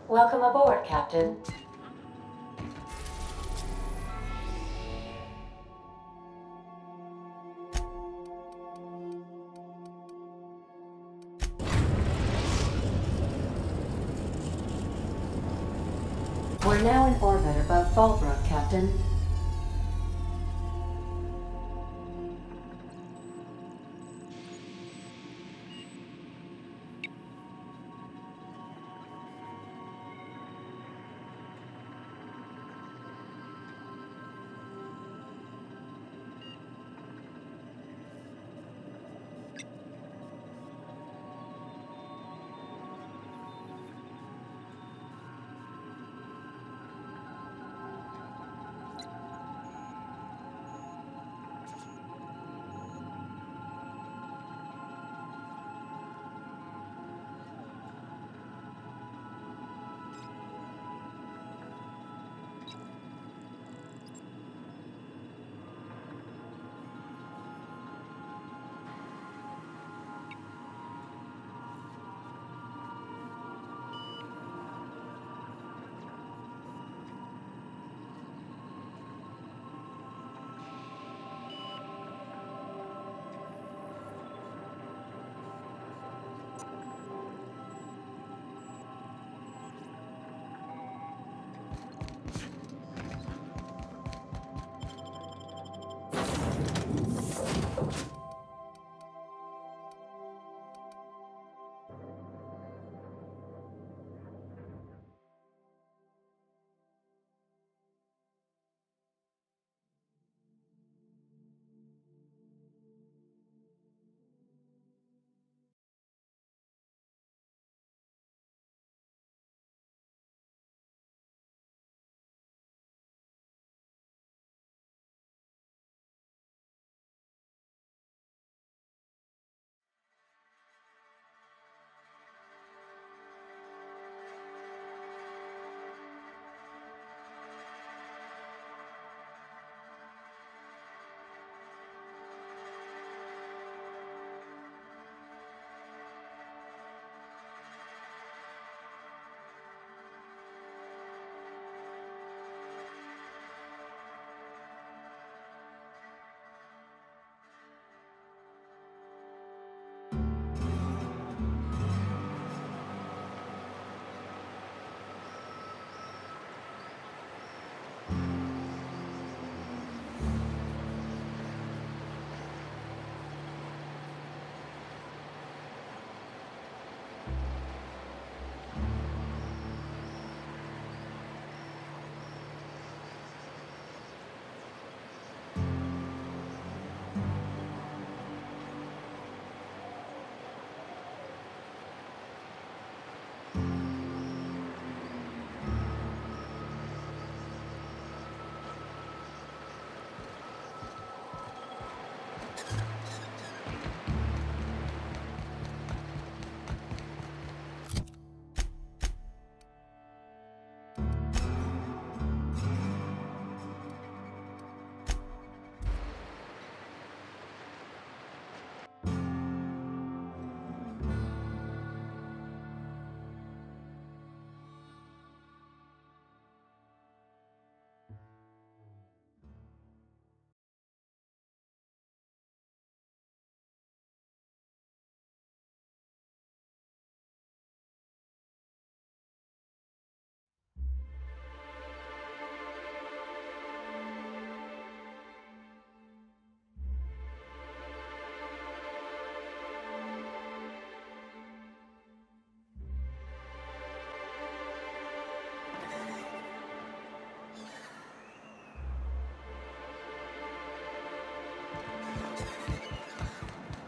Welcome aboard, Captain. We're now in orbit above Fallbrook, Captain.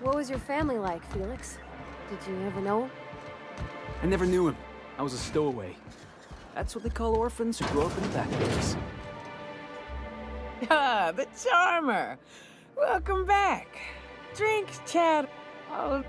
What was your family like, Felix? Did you ever know him? I never knew him. I was a stowaway. That's what they call orphans who grow up in the back days. Ah, the charmer! Welcome back. Drink, chat. Oh.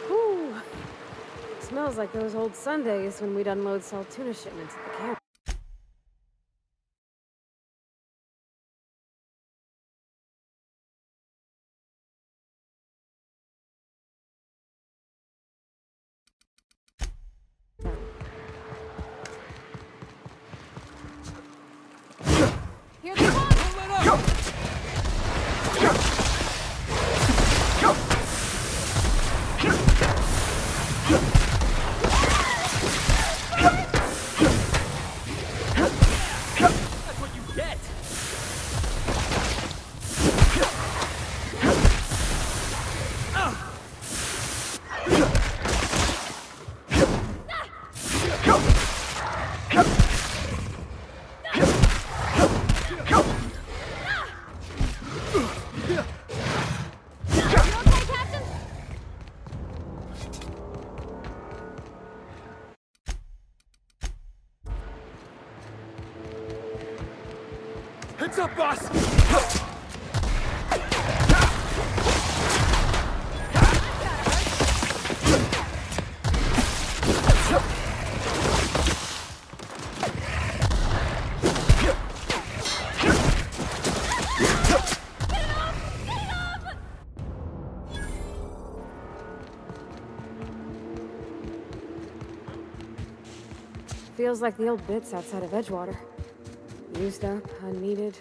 Whew. Smells like those old Sundays when we'd unload salt tuna shipments at the camp. Here they come! That's what you get! Heads up, boss! Feels like the old bits outside of Edgewater. Used up, unneeded,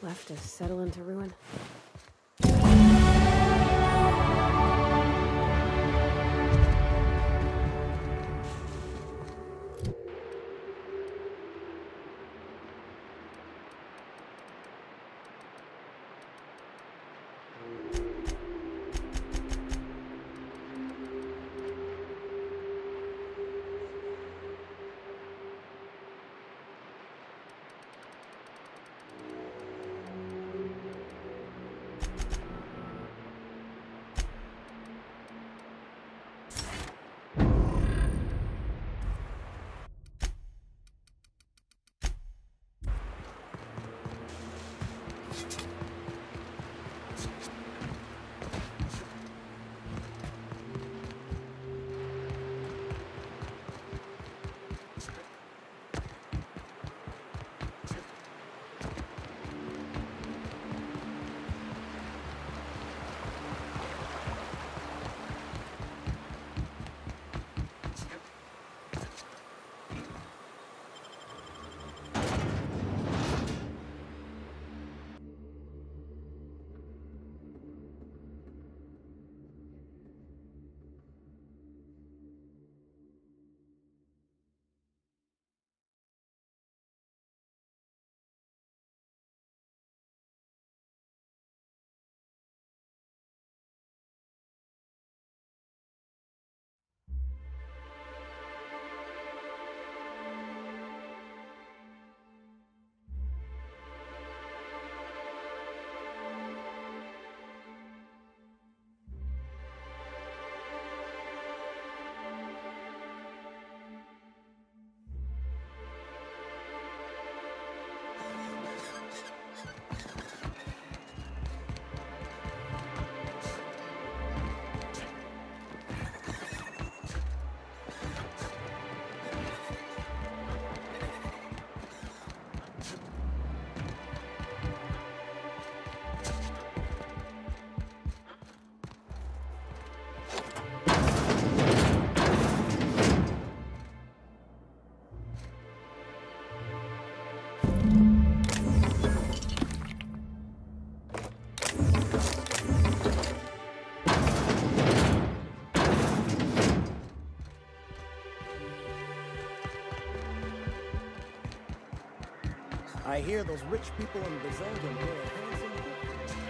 left to settle into ruin. I hear those rich people in Brazil don't pay a handsome.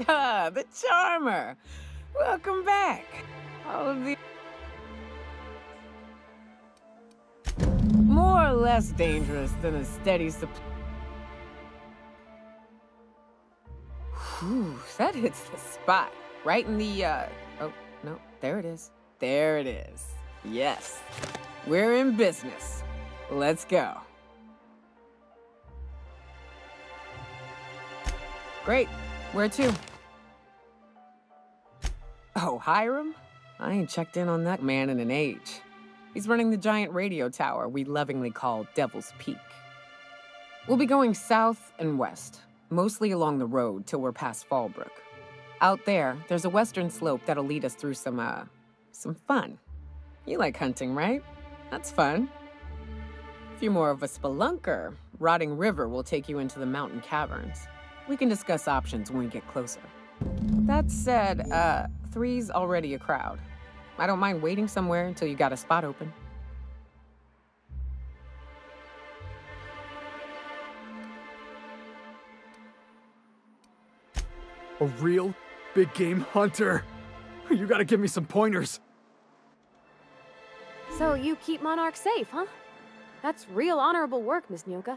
Ah, the Charmer. Welcome back. All of the... More or less dangerous than a steady supply. Whew, that hits the spot. Right in the, oh, no, there it is. There it is. Yes. We're in business. Let's go. Great. Where to? Oh, Hiram? I ain't checked in on that man in an age. He's running the giant radio tower we lovingly call Devil's Peak. We'll be going south and west, mostly along the road till we're past Fallbrook. Out there, there's a western slope that'll lead us through some fun. You like hunting, right? That's fun. If you're more of a spelunker, Rotting River will take you into the mountain caverns. We can discuss options when we get closer. That said, 3's already a crowd. I don't mind waiting somewhere until you got a spot open. A real big game hunter. You gotta give me some pointers. So you keep Monarch safe, huh? That's real honorable work, Miss Nyoka.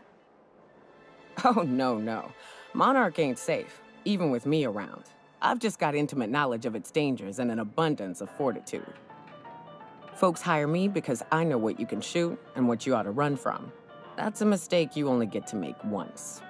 Oh, no. Monarch ain't safe, even with me around. I've just got intimate knowledge of its dangers and an abundance of fortitude. Folks hire me because I know what you can shoot and what you ought to run from. That's a mistake you only get to make once.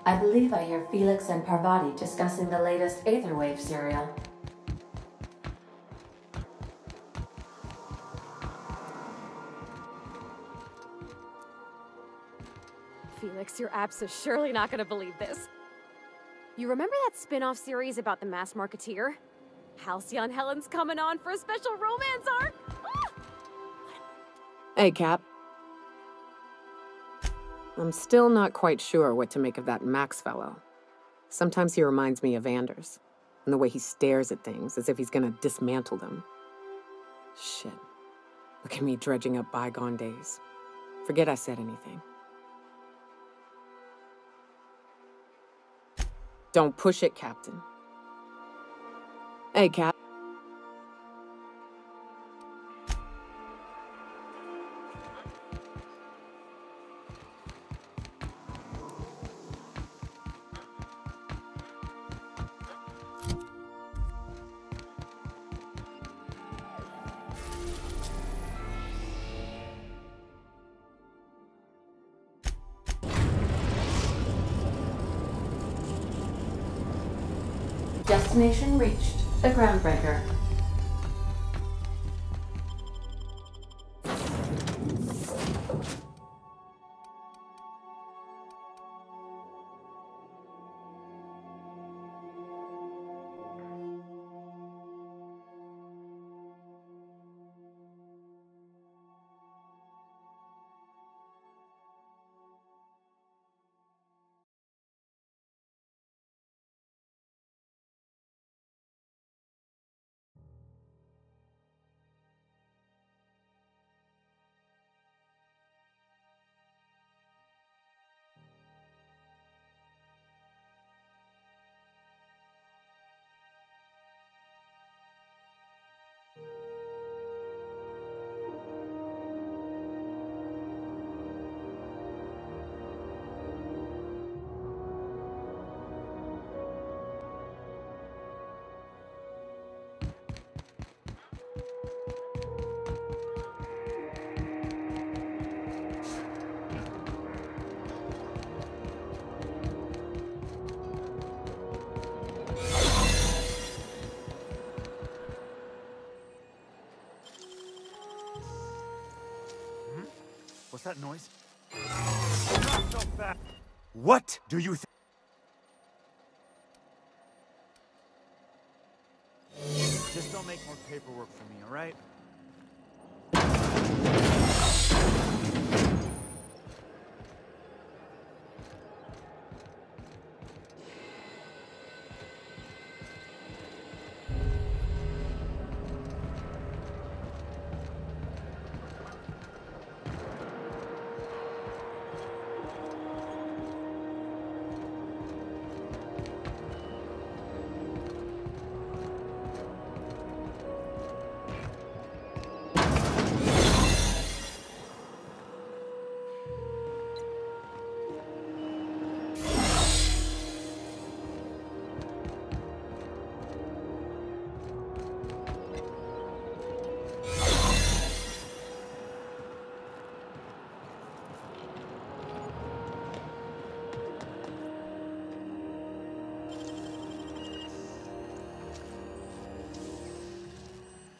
I believe I hear Felix and Parvati discussing the latest Aetherwave serial. Felix, your apps are surely not gonna believe this. You remember that spin-off series about the mass marketeer? Halcyon Helen's coming on for a special romance arc! Ah! Hey, Cap. I'm still not quite sure what to make of that Max fellow. Sometimes he reminds me of Anders, and the way he stares at things as if he's gonna dismantle them. Shit. Look at me dredging up bygone days. Forget I said anything. Don't push it, Captain. Hey, Cap. Destination reached. The Groundbreaker. What's that noise? Not so fast. What do you think? Just don't make more paperwork for me, all right?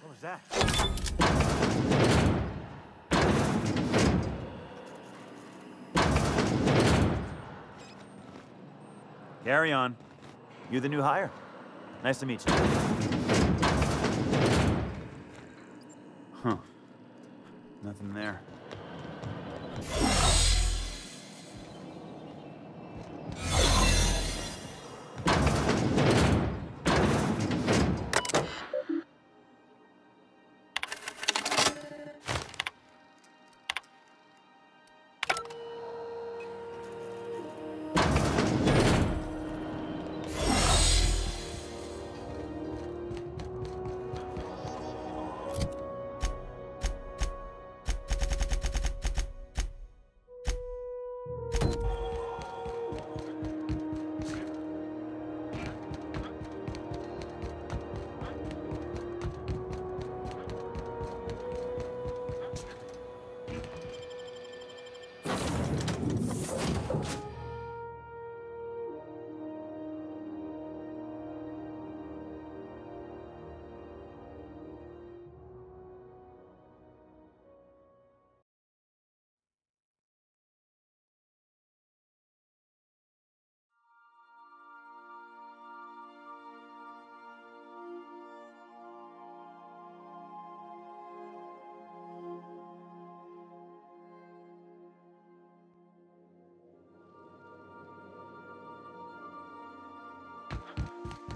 What was that? Carry on. You the new hire? Nice to meet you. Huh. Nothing there.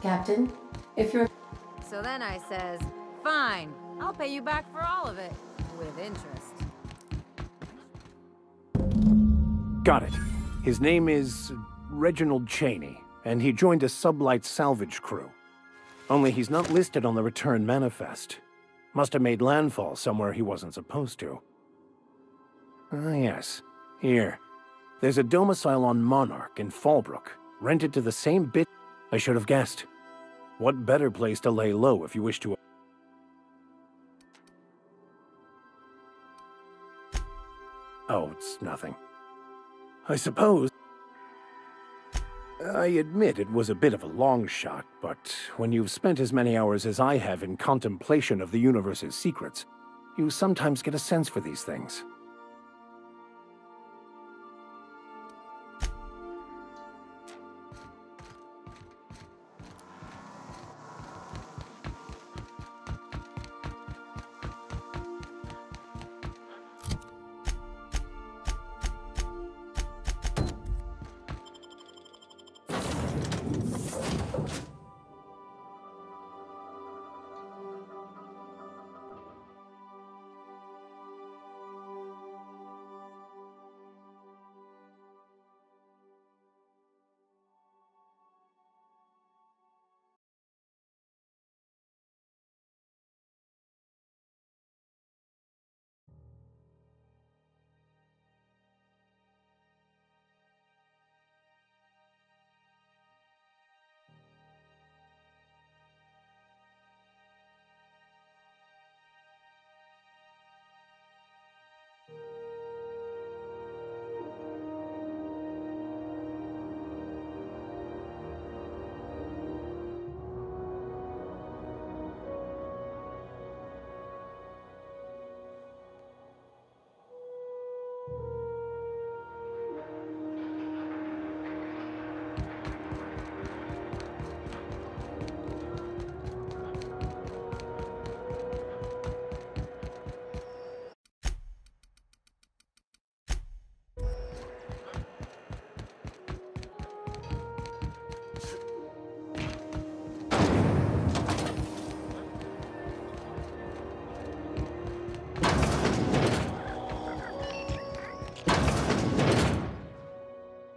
Captain, if you're... So then I says, fine, I'll pay you back for all of it, with interest. Got it. His name is Reginald Cheney, and he joined a sublight salvage crew. Only he's not listed on the return manifest. Must have made landfall somewhere he wasn't supposed to. Ah, yes. Here. There's a domicile on Monarch in Fallbrook, rented to the same bit. I should have guessed. What better place to lay low if you wish to... Oh, it's nothing. I suppose... I admit it was a bit of a long shot, but when you've spent as many hours as I have in contemplation of the universe's secrets, you sometimes get a sense for these things.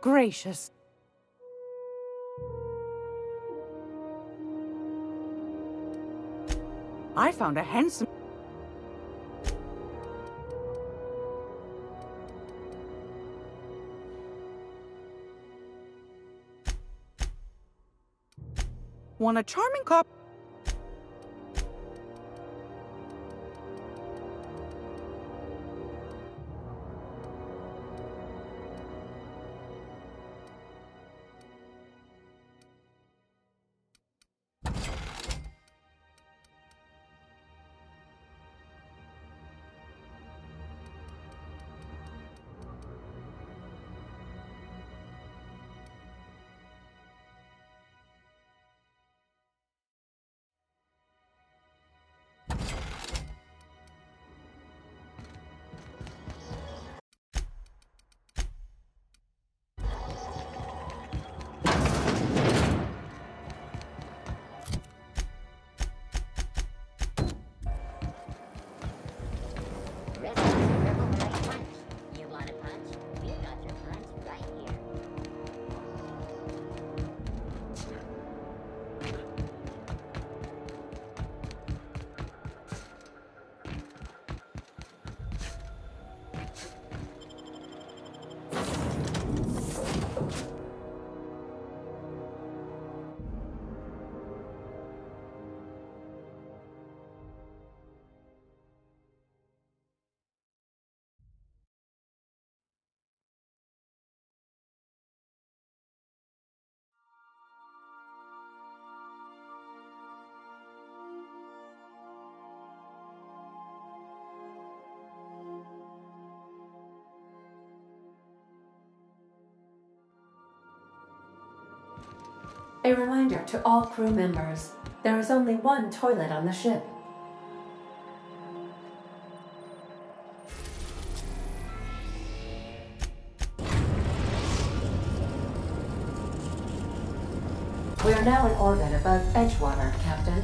Gracious. I found a handsome... Want a charming cop... A reminder to all crew members, there is only one toilet on the ship. We are now in orbit above Edgewater, Captain.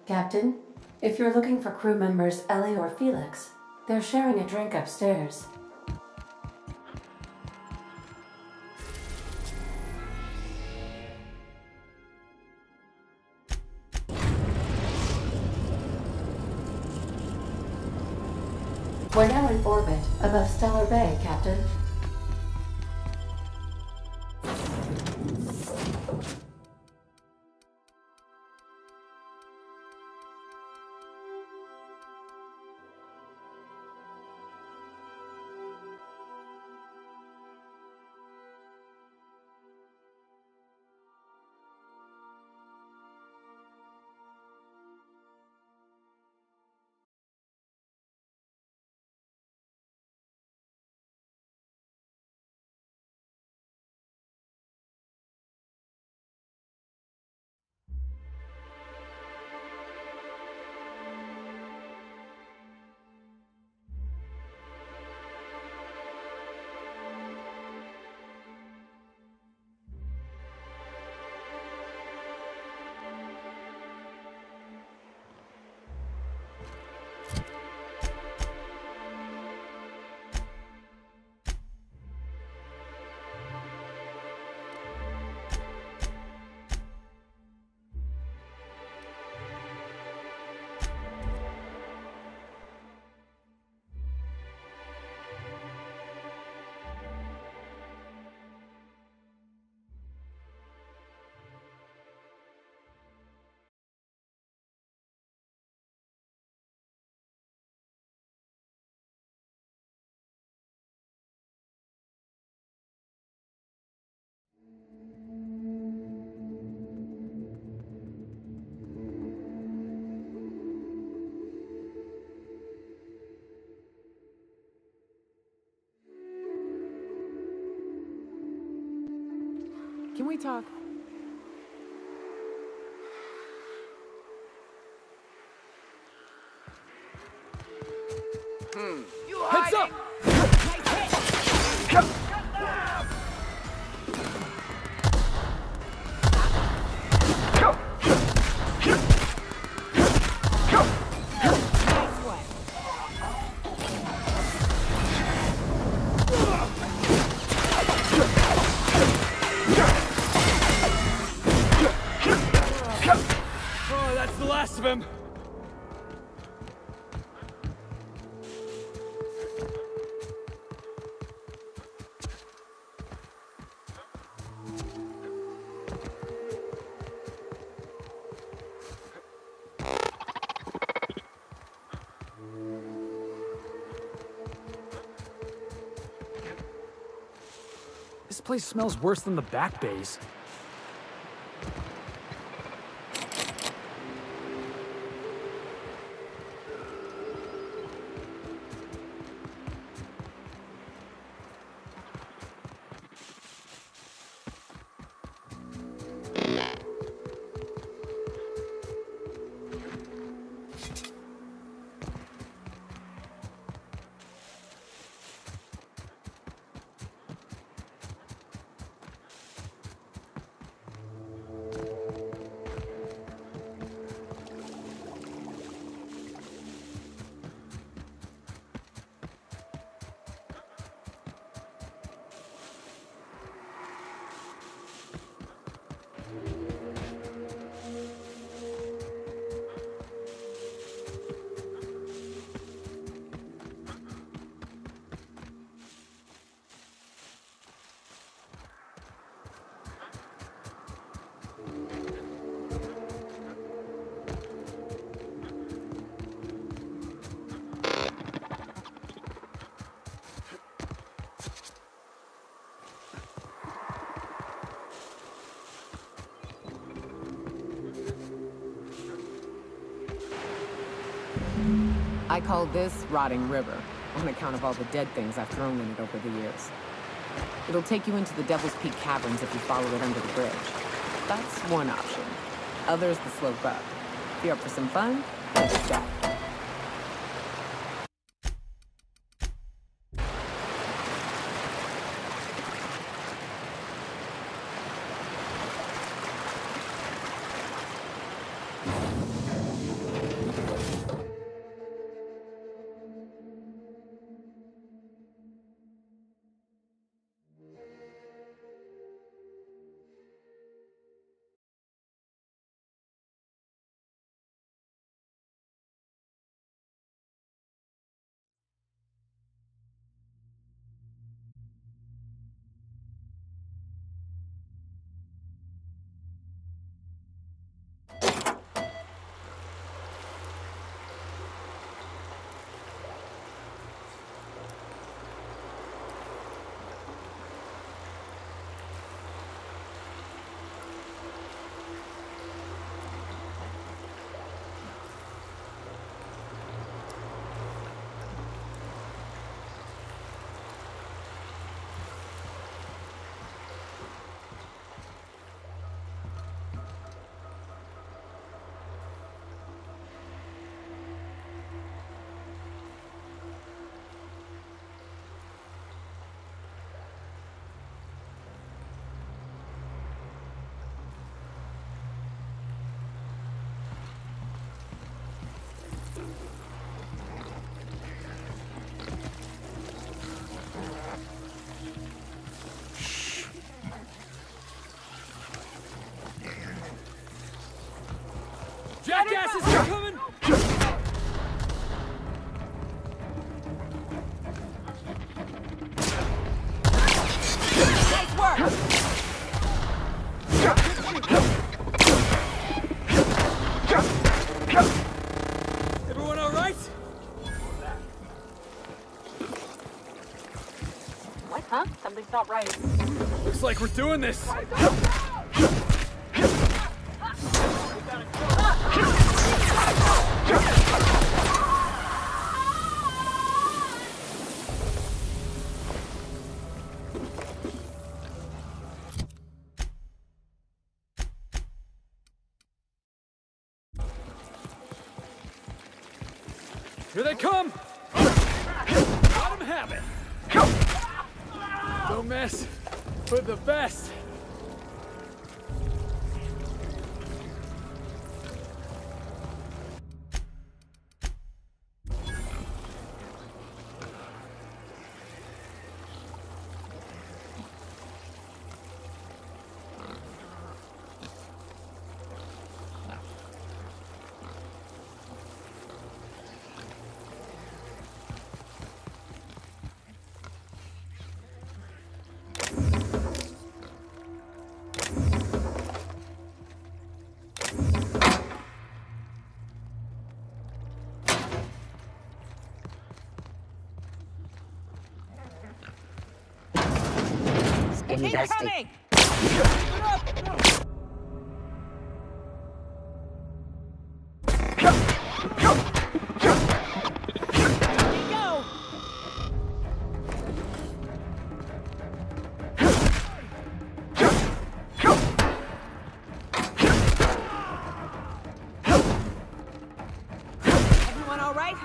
Captain, if you're looking for crew members Ellie or Felix, they're sharing a drink upstairs. We're now in orbit above Stellar Bay, Captain. Can we talk? Heads up! Oh, that's the last of him. This place smells worse than the back bays. I call this Rotting River, on account of all the dead things I've thrown in it over the years. It'll take you into the Devil's Peak Caverns if you follow it under the bridge. That's one option. Other's the slope up. If you're up for some fun, let's go. jackasses are coming! Nice work! Everyone all right? What, huh? Something's not right. Looks like we're doing this. Here they come! Let them have it! Don't mess with the best! Incoming! Go! Everyone all right?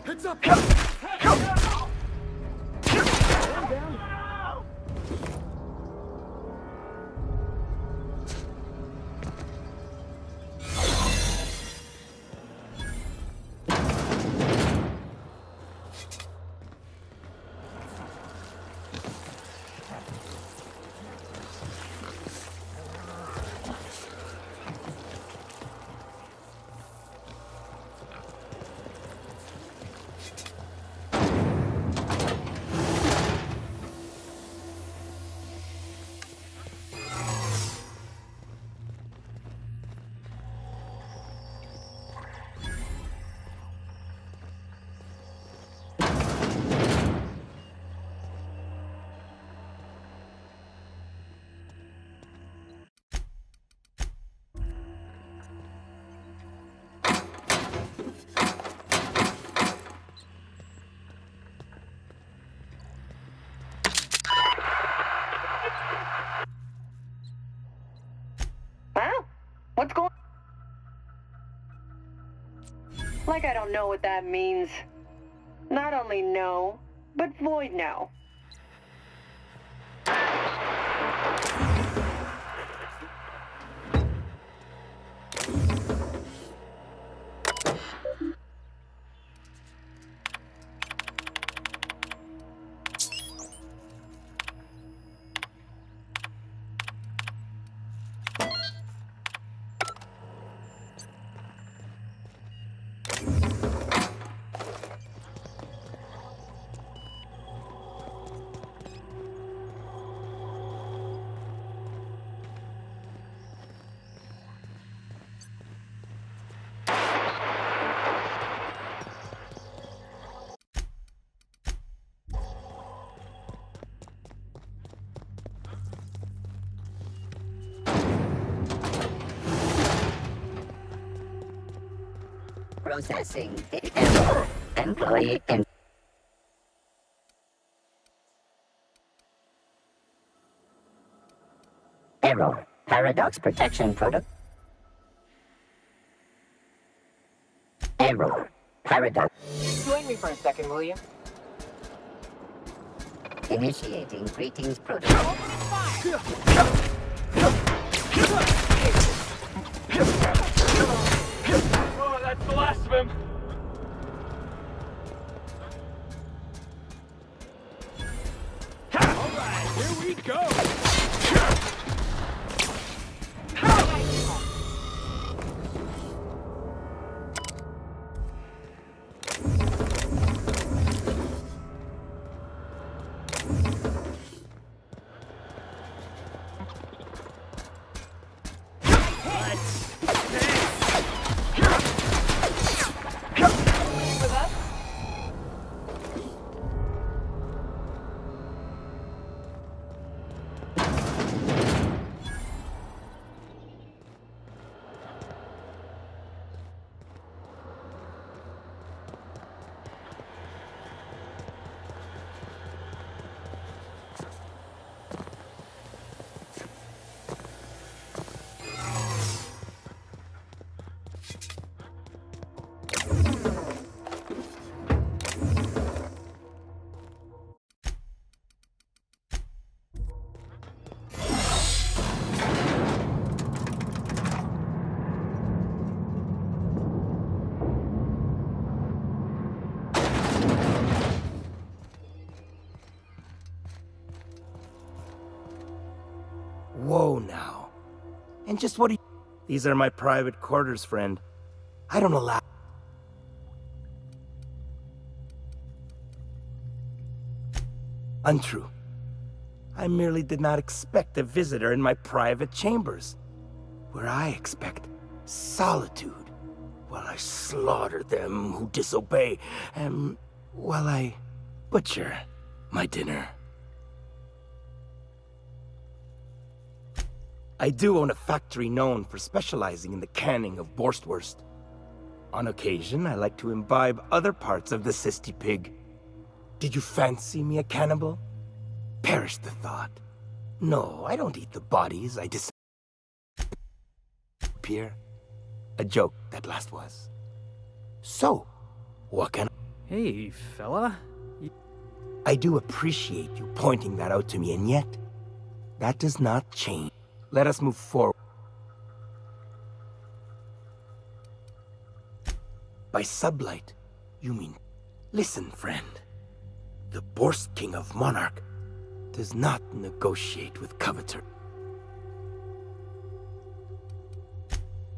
Heads up! What's going? Like I don't know what that means. Not only no, but void no. Processing. Error. Employee in. Error. Paradox protection protocol. Error. Paradox. Join me for a second, will you? Initiating greetings protocol. Oh, that's the last of him. All right, here we go. Whoa now. And just what do you... These are my private quarters, friend. I don't allow... Untrue. I merely did not expect a visitor in my private chambers, where I expect solitude, while I slaughter them who disobey, and while I butcher my dinner. I do own a factory known for specializing in the canning of Borstwurst. On occasion, I like to imbibe other parts of the cysty pig. Did you fancy me a cannibal? Perish the thought. No, I don't eat the bodies, I disappear. A joke, that last was. So, what can Hey, fella. I do appreciate you pointing that out to me, and yet, that does not change. Let us move forward. By sublight, you mean... Listen, friend. The Borst King of Monarch does not negotiate with coveter.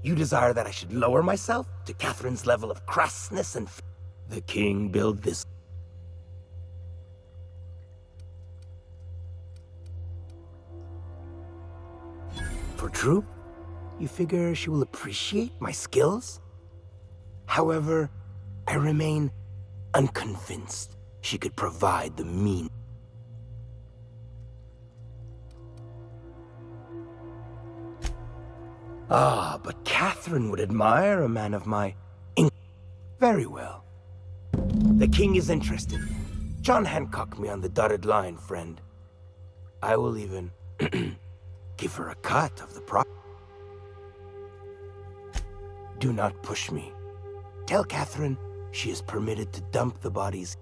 You desire that I should lower myself to Catherine's level of crassness and... The king built this... For true? You figure she will appreciate my skills? However, I remain unconvinced she could provide the mean. Ah, but Catherine would admire a man of my... Very well. The king is interested. John Hancock me on the dotted line, friend. I will even... give her a cut of the Do not push me. Tell Catherine she is permitted to dump the bodies.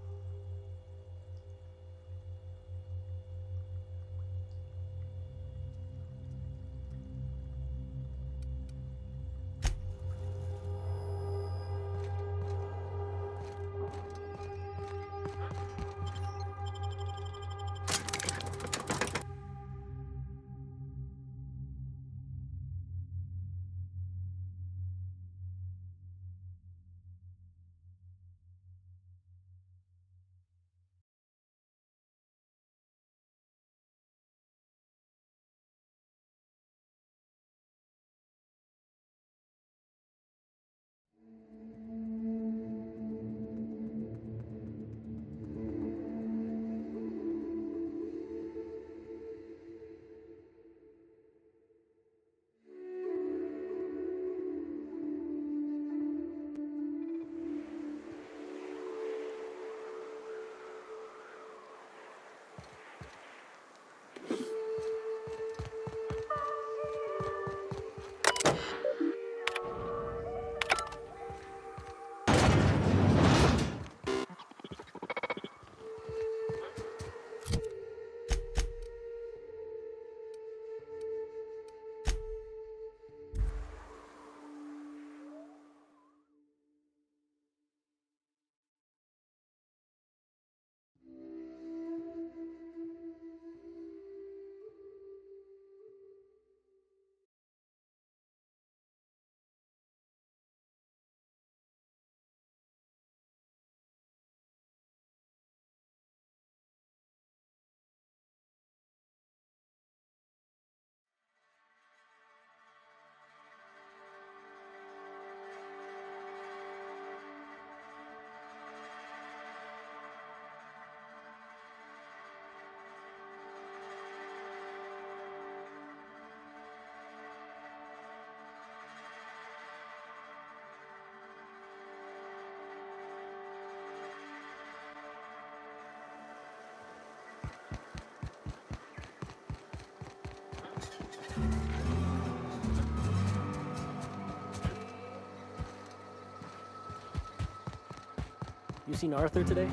seen Arthur today?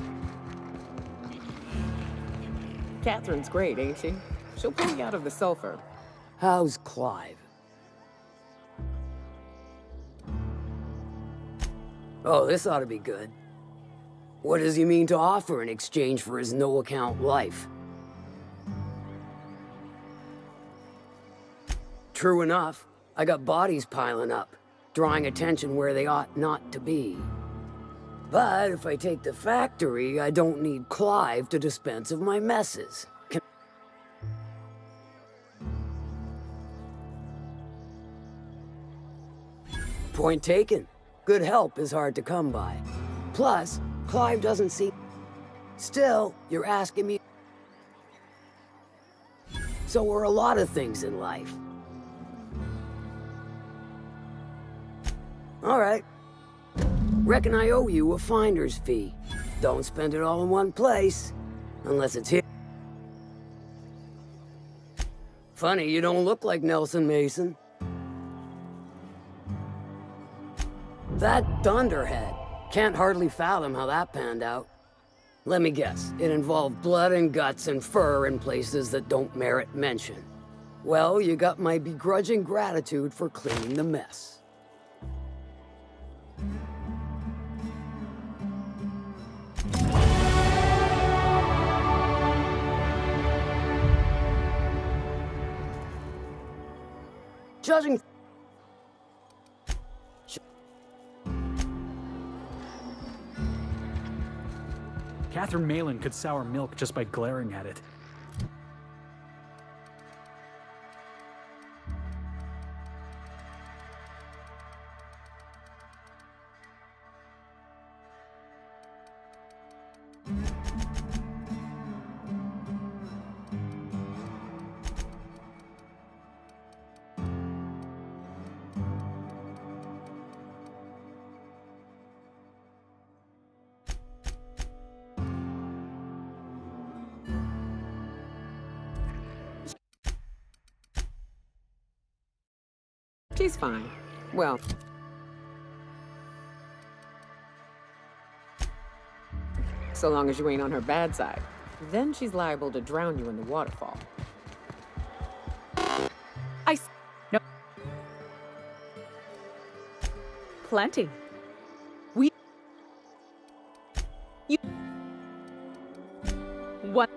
Catherine's great, ain't she? She'll pull you out of the sulfur. How's Clive? Oh, this ought to be good. What does he mean to offer in exchange for his no-account life? True enough, I got bodies piling up, drawing attention where they ought not to be. But if I take the factory, I don't need Clive to dispense of my messes. Point taken. Good help is hard to come by. Plus, Clive doesn't seem... Still, you're asking me... So are a lot of things in life. All right. Reckon I owe you a finder's fee. Don't spend it all in one place, unless it's here. Funny, you don't look like Nelson Mason. That Thunderhead. Can't hardly fathom how that panned out. Let me guess, it involved blood and guts and fur in places that don't merit mention. Well, you got my begrudging gratitude for cleaning the mess. Judging... Catherine Malin could sour milk just by glaring at it. She's fine. Well... so long as you ain't on her bad side. Then she's liable to drown you in the waterfall. No. Plenty. You... What?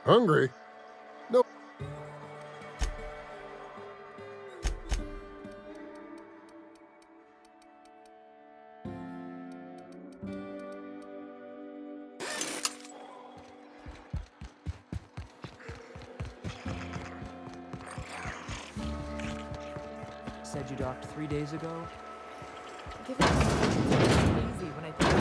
Hungry? No. Said you docked 3 days ago? Give it easy when I think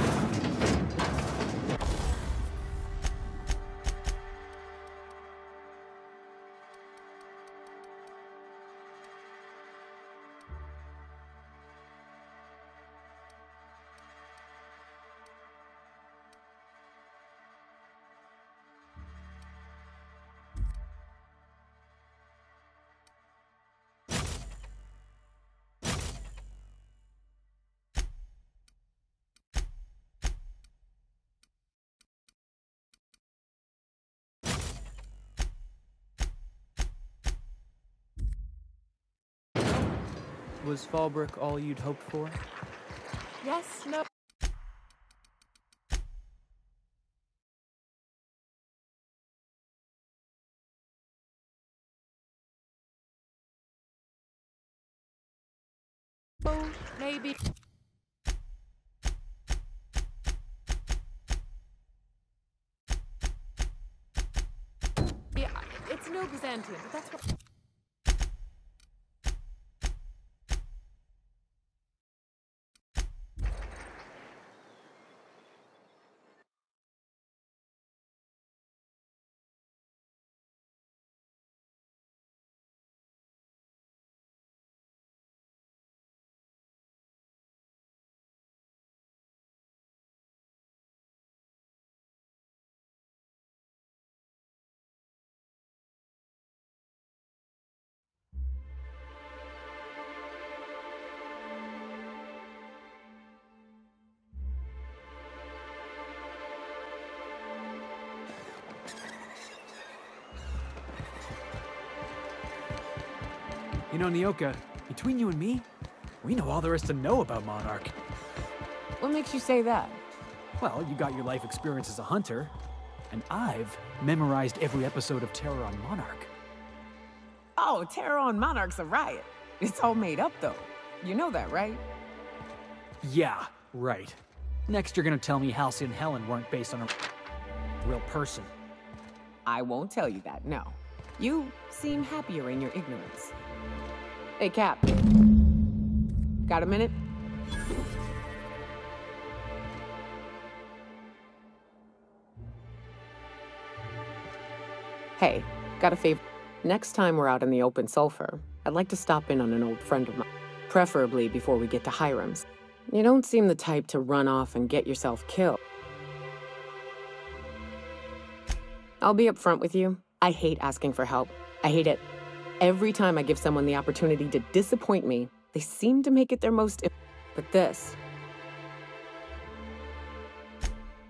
Was Fallbrook all you'd hoped for? yes, no. Oh, maybe. Yeah, it's no Byzantium, but that's what... You know, Nyoka, between you and me, we know all there is to know about Monarch. What makes you say that? Well, you got your life experience as a hunter, and I've memorized every episode of Terror on Monarch. Oh, Terror on Monarch's a riot. It's all made up, though. You know that, right? Yeah, right. Next, you're gonna tell me Halsey and Helen weren't based on a real person. I won't tell you that, no. You seem happier in your ignorance. Hey, Cap. Got a minute? Hey, got a favor. Next time we're out in the open sulfur, I'd like to stop in on an old friend of mine. Preferably before we get to Hiram's. You don't seem the type to run off and get yourself killed. I'll be upfront with you. I hate asking for help. I hate it. Every time I give someone the opportunity to disappoint me, they seem to make it their most... But this...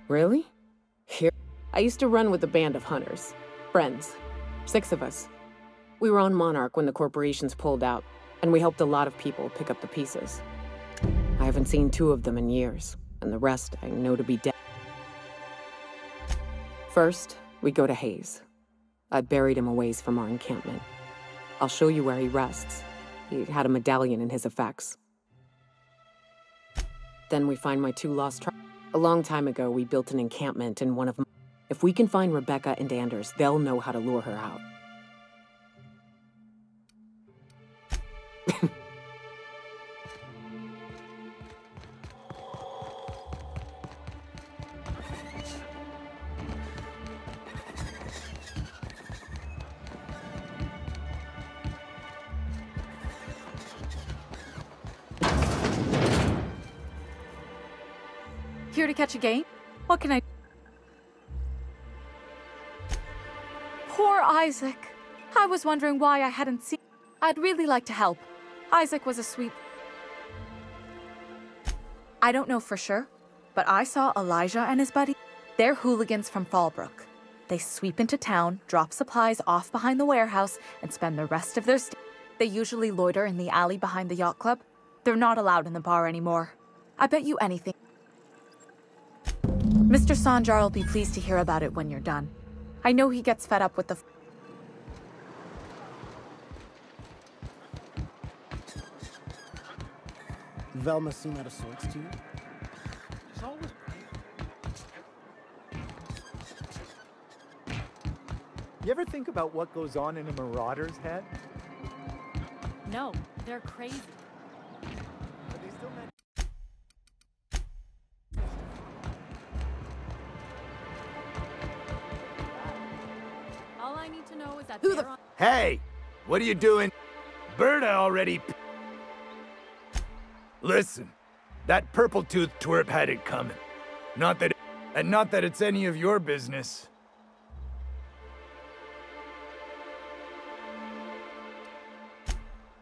Really? Here? I used to run with a band of hunters. Friends. 6 of us. We were on Monarch when the corporations pulled out, and we helped a lot of people pick up the pieces. I haven't seen 2 of them in years, and the rest I know to be dead. First, we go to Hayes. I buried him a ways from our encampment. I'll show you where he rests. He had a medallion in his effects. Then we find my 2 lost tribes. A long time ago, we built an encampment in one of... If we can find Rebecca and Anders, they'll know how to lure her out. Here to catch a game? What can I... Poor Isaac. I was wondering why I hadn't seen... I'd really like to help. Isaac was a sweet... I don't know for sure, but I saw Elijah and his buddy. They're hooligans from Fallbrook. They sweep into town, drop supplies off behind the warehouse, and spend the rest of their They usually loiter in the alley behind the yacht club. They're not allowed in the bar anymore. I bet you anything. Mr. Sanjar will be pleased to hear about it when you're done. I know he gets fed up with the... Velma seem out of sorts to you? She's always... You ever think about what goes on in a marauder's head? No, they're crazy. Are they still meant... All I need to know is that Who the... Hey! What are you doing? Berta already... Listen, that purple-toothed twerp had it coming. Not that it's any of your business.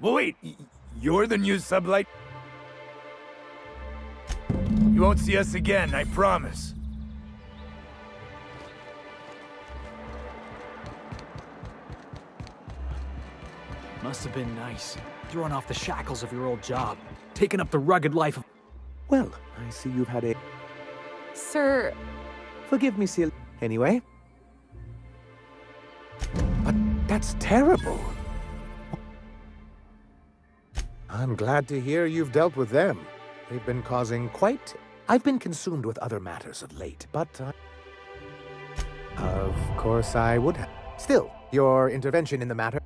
Well, wait, you're the new sublight? You won't see us again, I promise. Must have been nice, throwing off the shackles of your old job, taking up the rugged life of... Well, I see you've had a... Sir... Forgive me, Sil... Anyway. But that's terrible. I'm glad to hear you've dealt with them. They've been causing quite... I've been consumed with other matters of late, but... Of course I would have. Still, your intervention in the matter...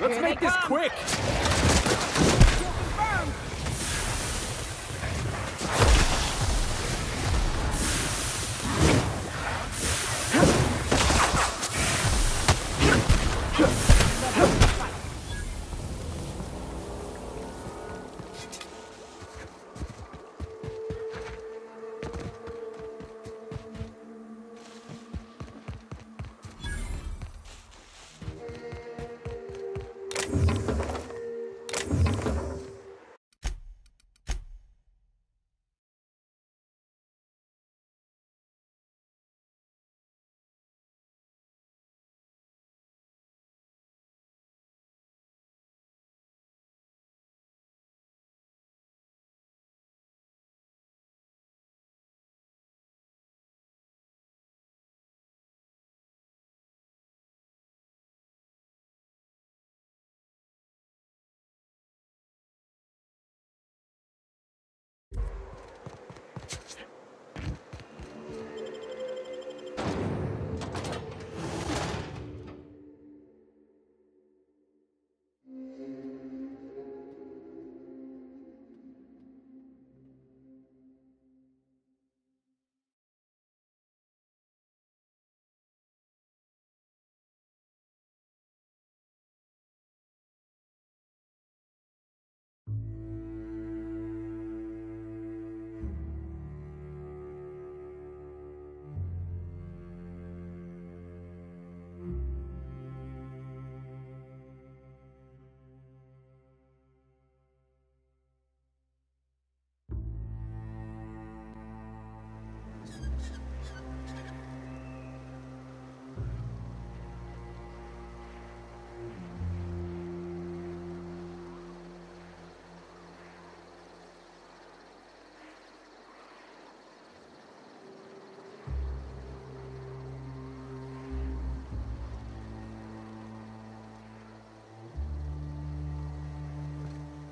Let's make this quick!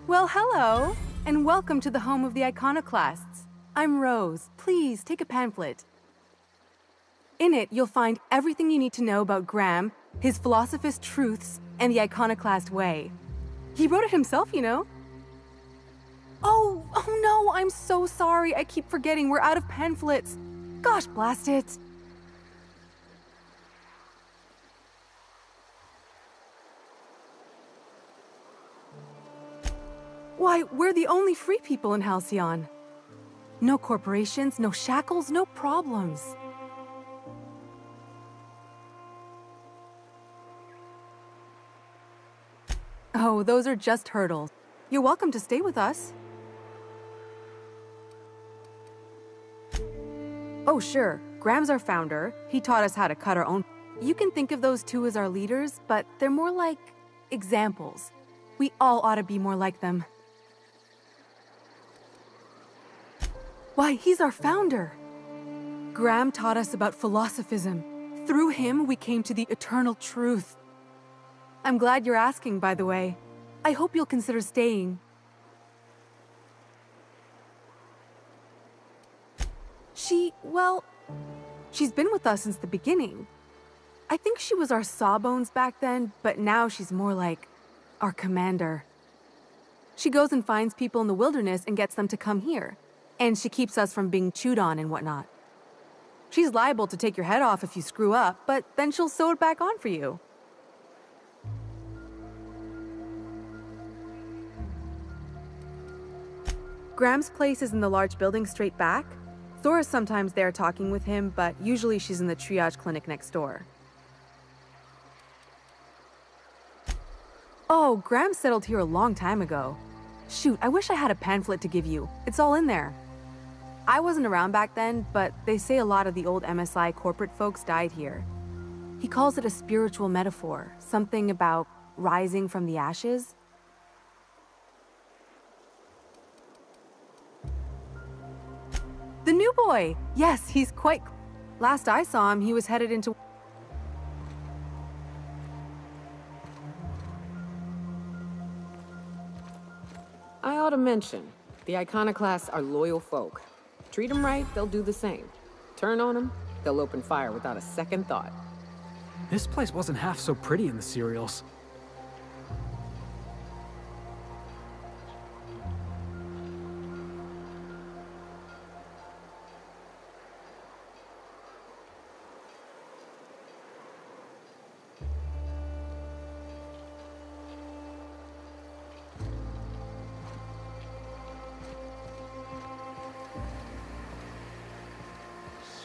Well, hello, and welcome to the home of the Iconoclasts. I'm Rose. Please, take a pamphlet. In it, you'll find everything you need to know about Graham, his philosophist truths, and the Iconoclast way. He wrote it himself, you know. Oh no, I'm so sorry. I keep forgetting we're out of pamphlets. Gosh, blast it. Why, we're the only free people in Halcyon. No corporations, no shackles, no problems. Oh, those are just hurdles. You're welcome to stay with us. Oh, sure. Graham's our founder. He taught us how to cut our own. You can think of those two as our leaders, but they're more like examples. We all ought to be more like them. Why, he's our founder. Graham taught us about philosophism. Through him, we came to the eternal truth. I'm glad you're asking, by the way. I hope you'll consider staying. She's been with us since the beginning. I think she was our sawbones back then, but now she's more like our commander. She goes and finds people in the wilderness and gets them to come here. And she keeps us from being chewed on and whatnot. She's liable to take your head off if you screw up, but then she'll sew it back on for you. Graham's place is in the large building straight back. Thora's sometimes there talking with him, but usually she's in the triage clinic next door. Oh, Graham settled here a long time ago. Shoot, I wish I had a pamphlet to give you. It's all in there. I wasn't around back then, but they say a lot of the old MSI corporate folks died here. He calls it a spiritual metaphor, something about rising from the ashes. The new boy! Yes, he's quite... Last I saw him, he was headed into... I ought to mention, the Iconoclasts are loyal folk. Treat them right, they'll do the same. Turn on them, they'll open fire without a second thought. This place wasn't half so pretty in the serials.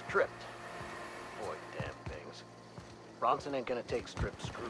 Stripped. Boy, damn things. Bronson ain't gonna take stripped screws.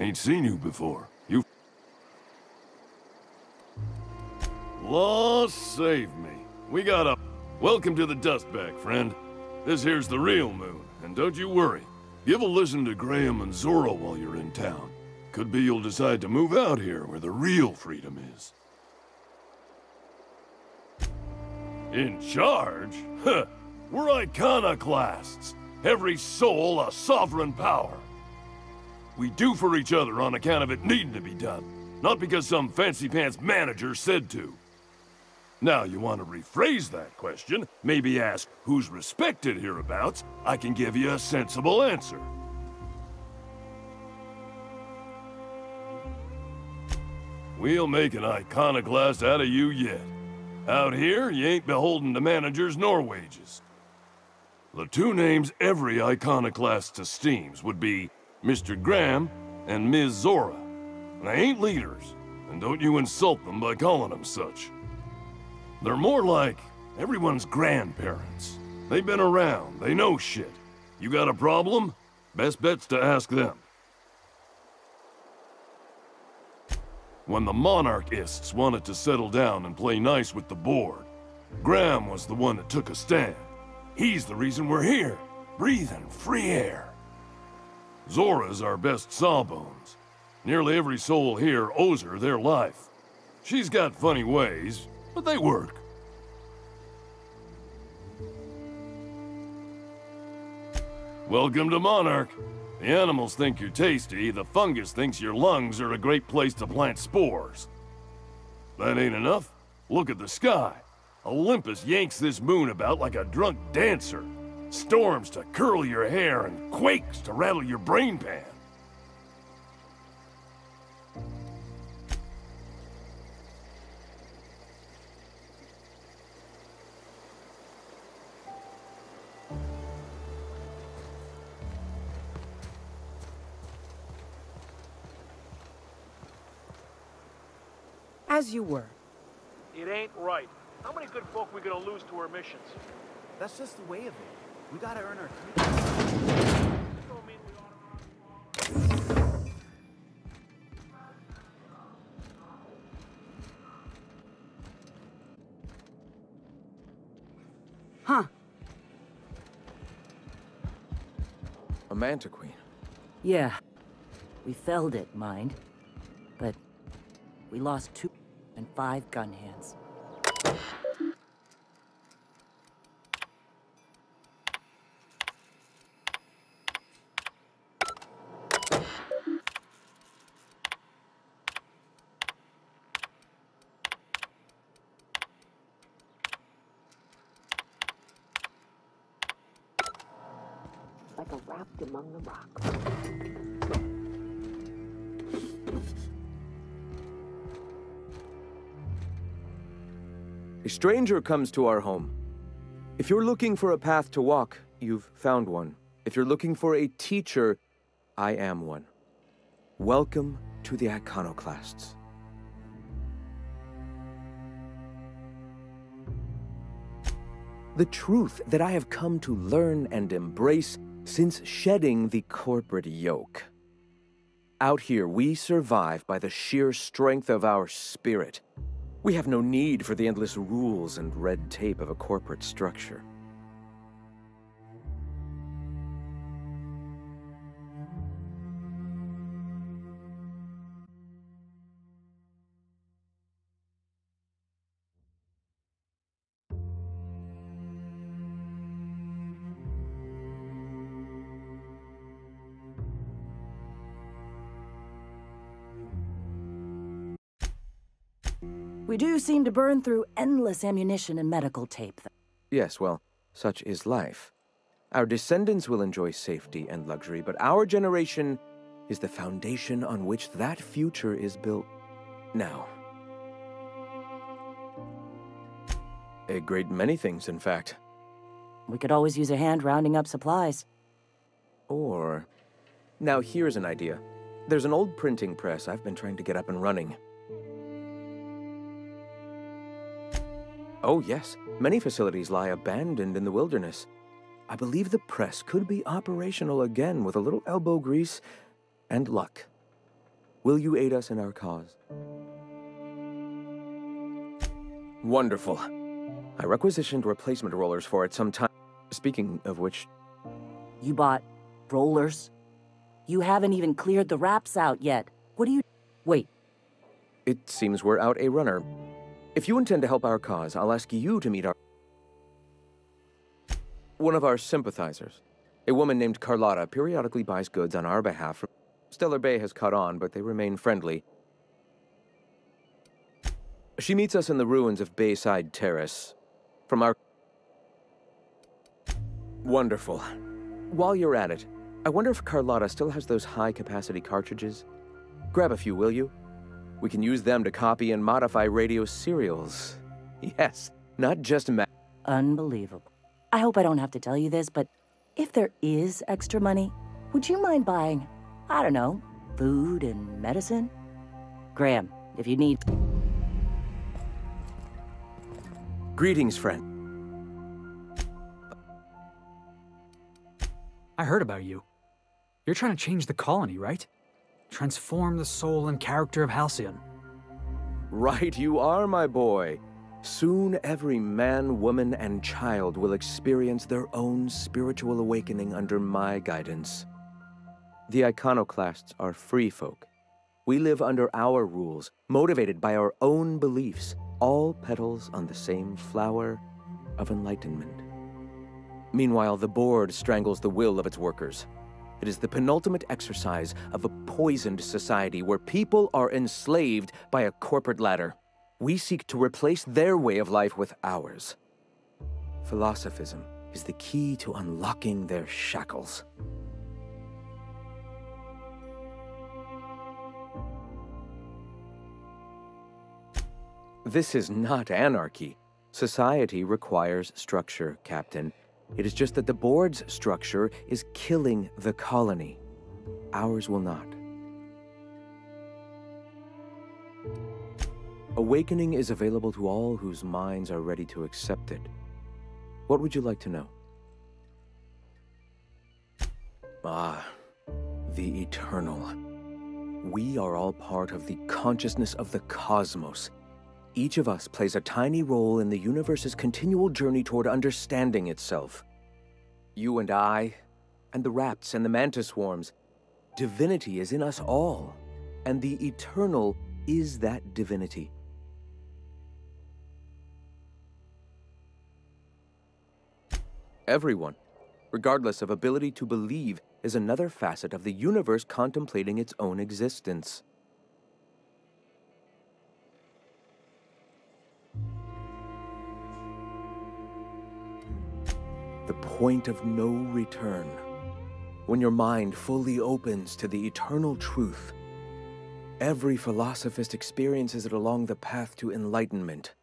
Ain't seen you before. You... Law save me. We got a... Welcome to the Dustbag, friend. This here's the real moon, and don't you worry. Give a listen to Graham and Zora while you're in town. Could be you'll decide to move out here where the real freedom is. In charge? Huh. We're iconoclasts. Every soul a sovereign power. We do for each other on account of it needing to be done, not because some fancy-pants manager said to. Now, you want to rephrase that question, maybe ask who's respected hereabouts, I can give you a sensible answer. We'll make an iconoclast out of you yet. Out here, you ain't beholden to managers nor wages. The two names every iconoclast esteems would be Mr. Graham and Ms. Zora. They ain't leaders, and don't you insult them by calling them such. They're more like everyone's grandparents. They've been around, they know shit. You got a problem? Best bet's to ask them. When the monarchists wanted to settle down and play nice with the board, Graham was the one that took a stand. He's the reason we're here, breathing free air. Zora's our best sawbones. Nearly every soul here owes her their life. She's got funny ways, but they work. Welcome to Monarch. The animals think you're tasty, the fungus thinks your lungs are a great place to plant spores. That ain't enough? Look at the sky. Olympus yanks this moon about like a drunk dancer. Storms to curl your hair and quakes to rattle your brain pan. As you were. It ain't right. How many good folk we gonna lose to our missions? That's just the way of it. We gotta earn our Huh. A Manta Queen. Yeah. We felled it, mind. But we lost 2 and 5 gun hands. trapped among the rocks. A stranger comes to our home. If you're looking for a path to walk, you've found one. If you're looking for a teacher, I am one. Welcome to the Iconoclasts. The truth that I have come to learn and embrace since shedding the corporate yoke. Out here, we survive by the sheer strength of our spirit. We have no need for the endless rules and red tape of a corporate structure. We do seem to burn through endless ammunition and medical tape. Yes, well, such is life. Our descendants will enjoy safety and luxury, but our generation is the foundation on which that future is built now. A great many things, in fact. We could always use a hand rounding up supplies. Or... Now here's an idea. There's an old printing press I've been trying to get up and running. Oh yes, many facilities lie abandoned in the wilderness. I believe the press could be operational again with a little elbow grease and luck. Will you aid us in our cause? Wonderful. I requisitioned replacement rollers for it some time. Speaking of which... You bought rollers? You haven't even cleared the wraps out yet. What do you... Wait. It seems we're out a runner. If you intend to help our cause, I'll ask you to meet one of our sympathizers. A woman named Carlotta periodically buys goods on our behalf. Stellar Bay has caught on, but they remain friendly. She meets us in the ruins of Bayside Terrace. From our... Wonderful. While you're at it, I wonder if Carlotta still has those high-capacity cartridges? Grab a few, will you? We can use them to copy and modify radio serials. Yes, not just Unbelievable. I hope I don't have to tell you this, but if there is extra money, would you mind buying, I don't know, food and medicine? Graham, if you need... Greetings, friend. I heard about you. You're trying to change the colony, right? Transform the soul and character of Halcyon. Right you are, my boy. Soon every man, woman, and child will experience their own spiritual awakening under my guidance. The Iconoclasts are free folk. We live under our rules, motivated by our own beliefs, all petals on the same flower of enlightenment. Meanwhile, the board strangles the will of its workers. It is the penultimate exercise of a poisoned society where people are enslaved by a corporate ladder. We seek to replace their way of life with ours. Philosophism is the key to unlocking their shackles. This is not anarchy. Society requires structure, Captain. It is just that the board's structure is killing the colony. Ours will not. Awakening is available to all whose minds are ready to accept it. What would you like to know? Ah, the eternal. We are all part of the consciousness of the cosmos. Each of us plays a tiny role in the universe's continual journey toward understanding itself. You and I, and the rats and the mantis swarms. Divinity is in us all, and the eternal is that divinity. Everyone, regardless of ability to believe, is another facet of the universe contemplating its own existence. The point of no return. when your mind fully opens to the eternal truth. Every philosophist experiences it along the path to enlightenment.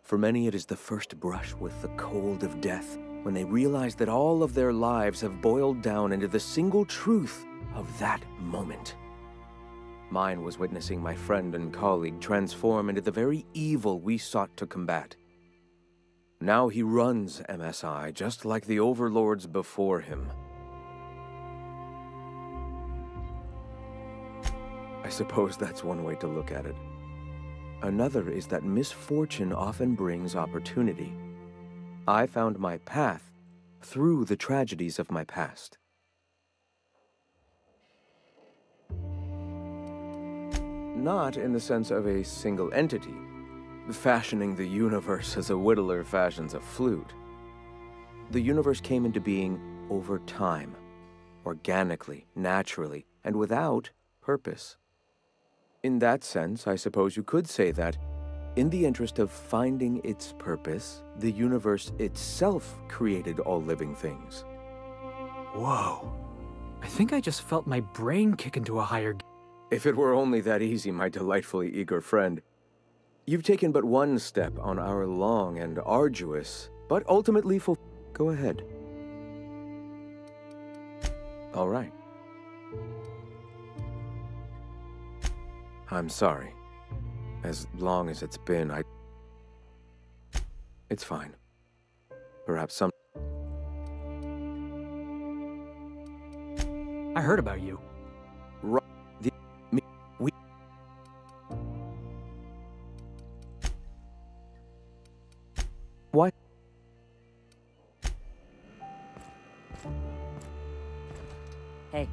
For many, it is the first brush with the cold of death, when they realize that all of their lives have boiled down into the single truth of that moment. Mine was witnessing my friend and colleague transform into the very evil we sought to combat. Now he runs MSI just like the overlords before him. I suppose that's one way to look at it. Another is that misfortune often brings opportunity. I found my path through the tragedies of my past. Not in the sense of a single entity, fashioning the universe as a whittler fashions a flute. The universe came into being over time, organically, naturally, and without purpose. In that sense, I suppose you could say that, in the interest of finding its purpose, the universe itself created all living things. Whoa. I think I just felt my brain kick into a higher gear. If it were only that easy, my delightfully eager friend. You've taken but one step on our long and arduous, but ultimately Go ahead. All right. I'm sorry. As long as it's been, It's fine. Perhaps some... I heard about you. What? Hey,